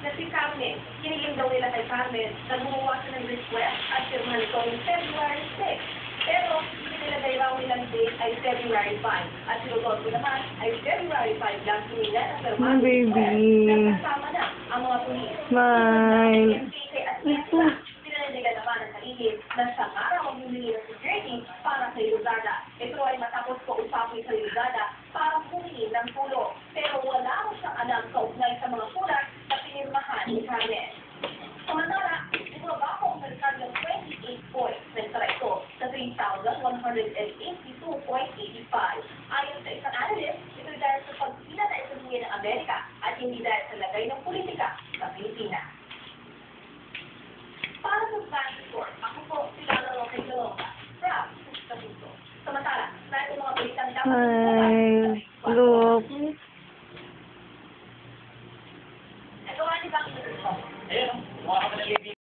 na si Carmen. Hiniling daw nila kay Carmen na gumawa siya ng request at firma nito noong February 6. Pero pinilagay raw nilang date ay February 5. At sinugot ko naman ay February 5 lang sinila na firma My baby. Nagkasama na ang mga pulis. Smile. At pinaniligan naman ang kalihim na siyang araw ang humingi ng security para kay Luzada. Ito ay matapos ko usapin kay Luzada para humingi ng tulong. Pero wala mo siyang alam kaugnay sa mga sulat na pinirmahan ni Carmen. Samantala, bumaba ko ang merkad ng 28 points ng ito sa 3,182.85. Ayon sa isang analyst, ito dahil sa pagpila na ekonomiya ng Amerika at hindi dahil sa lagay ng politika sa Pilipinas. Para sa Spanish Report, ako po si Lala Roque Galonga. Proud sa puso. Samantala, na itong mga balitang dapat Look. ito nga ni Bang